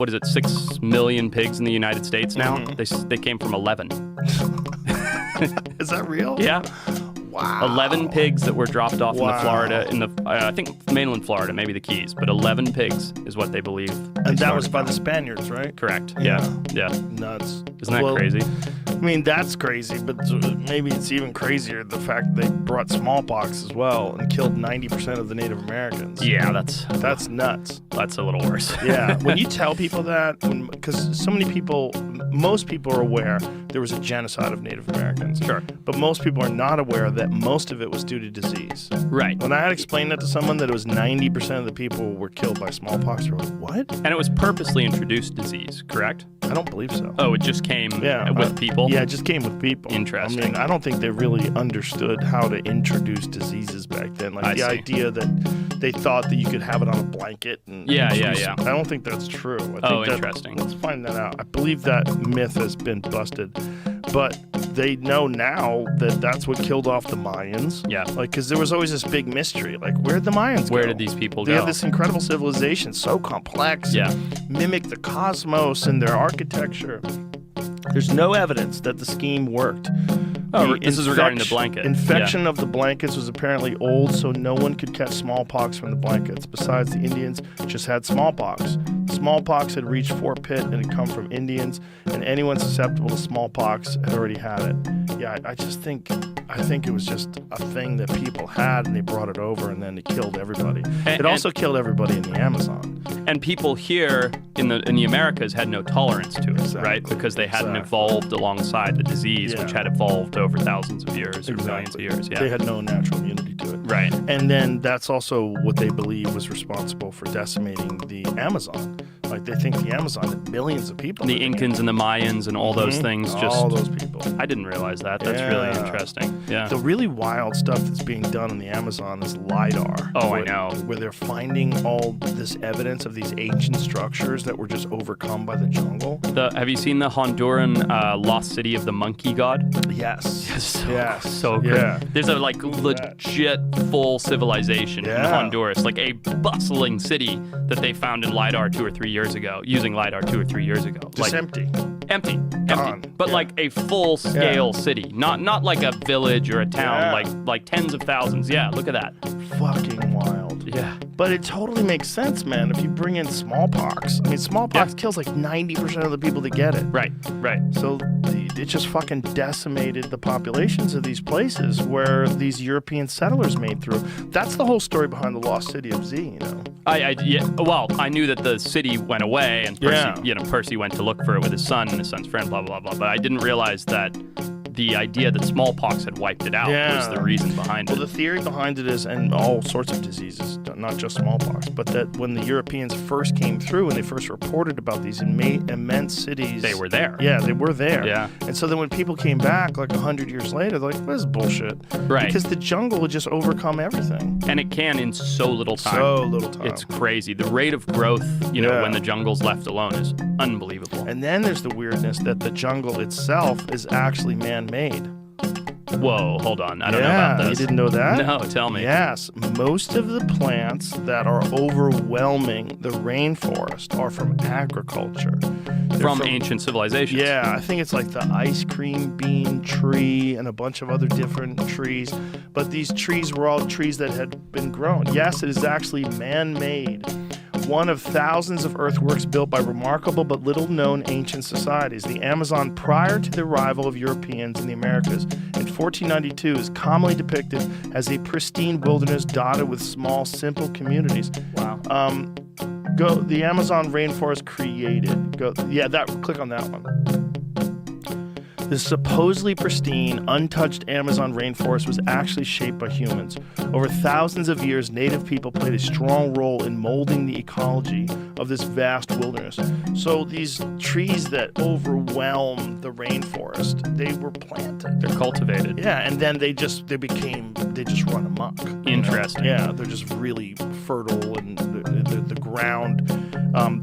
what is it, 6 million pigs in the United States now? They came from 11. Is that real? Yeah. Wow. 11 pigs that were dropped off in the Florida, I think mainland Florida, maybe the Keys, but 11 pigs is what they believe. And that was by the Spaniards, right? Correct. Yeah. Nuts. Isn't that crazy? I mean, that's crazy, but maybe it's even crazier the fact that they brought smallpox as well and killed 90% of the Native Americans. Yeah, that's nuts. That's a little worse. Yeah. When you tell people that, because so many people, most people are aware there was a genocide of Native Americans. Sure. But most people are not aware that most of it was due to disease. Right. When I had explained that to someone, that it was 90% of the people were killed by smallpox, they were like, what? And it was purposely introduced disease, correct? I don't believe so. Oh, it just came with people? Yeah, it just came with people. Interesting. I mean, I don't think they really understood how to introduce diseases back then. Like the idea that they thought that you could have it on a blanket. And Yeah. I don't think that's true. I think interesting. Let's find that out. I believe that myth has been busted. But they know now that that's what killed off the Mayans. Yeah. Like, because there was always this big mystery. Like, where'd the Mayans go? Where did these people go? They have this incredible civilization, so complex. Yeah. Mimic the cosmos and their architecture. There's no evidence that the scheme worked. Oh, this is regarding the blanket. Infection of the blankets was apparently old, so no one could catch smallpox from the blankets. Besides, the Indians just had smallpox. Smallpox had reached Fort Pitt and had come from Indians, and anyone susceptible to smallpox had already had it. Yeah, I think it was just a thing that people had, and they brought it over, and then it killed everybody. It also killed everybody in the Amazon. And people here in the Americas had no tolerance to it, right? Because they hadn't evolved alongside the disease, which had evolved over thousands of years or millions of years. Yeah. They had no natural immunity to it. Right. And then that's also what they believe was responsible for decimating the Amazon. Like, they think the Amazon had millions of people. The Incans and the Mayans and all those things. All those people. I didn't realize that. That's really interesting. Yeah. The really wild stuff that's being done in the Amazon is LiDAR. Oh, I know. Where they're finding all this evidence of these ancient structures that were just overcome by the jungle. Have you seen the Honduran lost city of the monkey god? Yes. So good. Yeah. There's a legit full civilization in Honduras, like a bustling city that they found in LiDAR 2 or 3 years ago, using LiDAR 2 or 3 years ago. Just empty. Empty. Gone. But like a full-scale city, not like a village or a town, like tens of thousands. Yeah, look at that. Fucking wild. Yeah. But it totally makes sense, man, if you bring in smallpox. I mean, smallpox kills like 90% of the people that get it. Right. So it just fucking decimated the populations of these places where these European settlers made through. That's the whole story behind the lost city of Z, you know? I knew that the city went away and Percy went to look for it with his son and his son's friend, blah, blah, blah, blah. But I didn't realize that the idea that smallpox had wiped it out was the reason behind it. Well, the theory behind it is, and all sorts of diseases, not just smallpox, but that when the Europeans first came through and they first reported about these immense cities... They were there. Yeah, they were there. Yeah. And so then when people came back like 100 years later, they're like, this is bullshit. Right. Because the jungle would just overcome everything. And it can in so little time. So little time. It's crazy. The rate of growth, when the jungle's left alone is unbelievable. And then there's the weirdness that the jungle itself is actually man-made. Whoa, hold on. I don't know about this. You didn't know that? No, tell me. Yes. Most of the plants that are overwhelming the rainforest are from agriculture. From ancient civilizations. Yeah, I think it's like the ice cream bean tree and a bunch of other different trees. But these trees were all trees that had been grown. Yes, it is actually man-made. One of thousands of earthworks built by remarkable but little-known ancient societies. The Amazon, prior to the arrival of Europeans in the Americas in 1492, is commonly depicted as a pristine wilderness dotted with small, simple communities. Wow. The Amazon rainforest created. Click on that one. The supposedly pristine, untouched Amazon rainforest was actually shaped by humans. Over thousands of years, native people played a strong role in molding the ecology of this vast wilderness. So these trees that overwhelm the rainforest, they were planted. They're cultivated. Yeah, and then they just run amok. Interesting. Yeah, they're just really fertile, and the ground,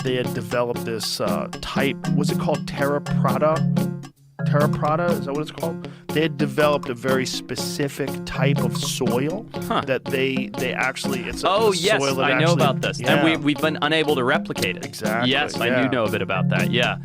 they had developed this type, what's it called, terra preta? terra preta, is that what it's called? They had developed a very specific type of soil that they actually, it's a yes, soil that I know about this. Yeah. And we've been unable to replicate it. Exactly. Yes, I do know a bit about that, yeah.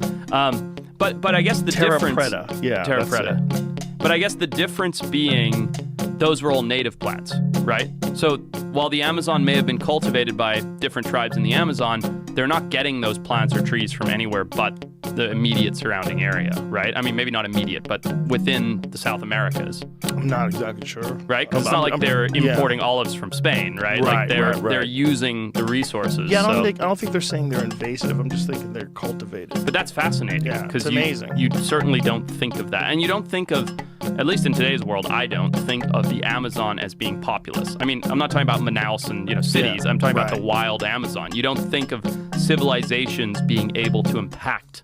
But I guess the terra difference... preta, yeah. Terra preta. But I guess the difference being those were all native plants, right? So while the Amazon may have been cultivated by different tribes in the Amazon, they're not getting those plants or trees from anywhere but the immediate surrounding area, right? I mean, maybe not immediate, but within the South Americas. I'm not exactly sure. Right? Because it's not like they're importing olives from Spain, right? Like they're using the resources. Yeah, I don't think they're saying they're invasive. I'm just thinking they're cultivated. But that's fascinating. Yeah, because it's amazing. You certainly don't think of that. And you don't think of, at least in today's world, I don't think of the Amazon as being populous. I mean, I'm not talking about Manaus and cities. I'm talking about the wild Amazon. You don't think of civilizations being able to impact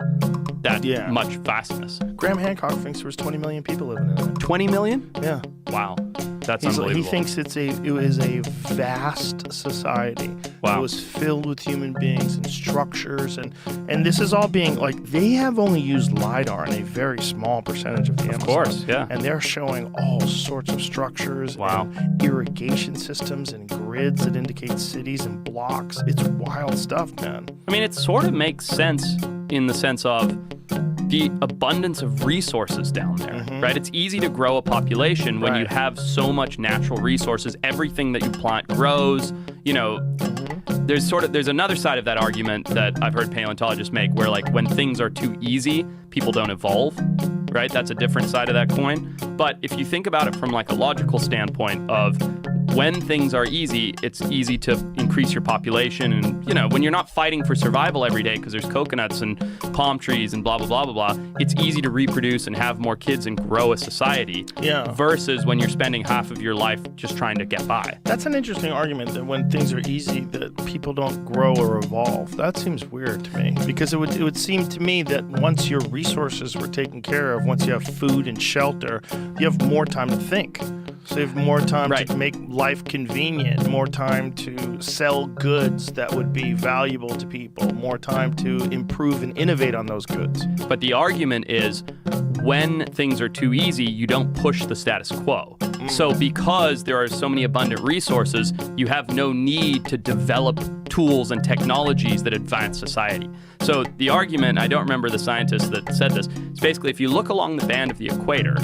that much vastness. Graham Hancock thinks there was 20 million people living in it. 20 million? Yeah. Wow. That's unbelievable. He thinks it was a vast society. Wow. It was filled with human beings and structures, and this is all being like, they have only used LiDAR in a very small percentage of the Amazon. Of course, yeah. And they're showing all sorts of structures and irrigation systems and grids that indicate cities and blocks. It's wild stuff, man. I mean, it sort of makes sense in the sense of the abundance of resources down there, right? It's easy to grow a population when you have so much natural resources. Everything that you plant grows. There's another side of that argument that I've heard paleontologists make where, like, when things are too easy, people don't evolve, right? That's a different side of that coin. But if you think about it from like a logical standpoint of when things are easy, it's easy to increase your population. And, when you're not fighting for survival every day because there's coconuts and palm trees and blah, blah, blah, blah, blah, it's easy to reproduce and have more kids and grow a society. Yeah. Versus when you're spending half of your life just trying to get by. That's an interesting argument, that when things are easy, that people don't grow or evolve. That seems weird to me, because it would seem to me that once your resources were taken care of, once you have food and shelter, you have more time to think. So you have more time to make life convenient, more time to sell goods that would be valuable to people, more time to improve and innovate on those goods. But the argument is, when things are too easy, you don't push the status quo. So because there are so many abundant resources, you have no need to develop tools and technologies that advance society. So the argument, I don't remember the scientist that said this, is basically if you look along the band of the equator,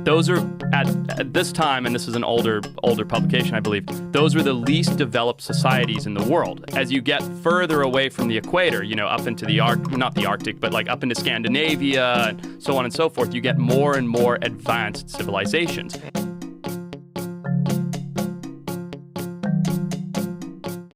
those are, at this time, and this is an older publication, I believe, those were the least developed societies in the world. As you get further away from the equator, up into the not the Arctic, but like up into Scandinavia and so on and so forth, you get more and more advanced civilizations.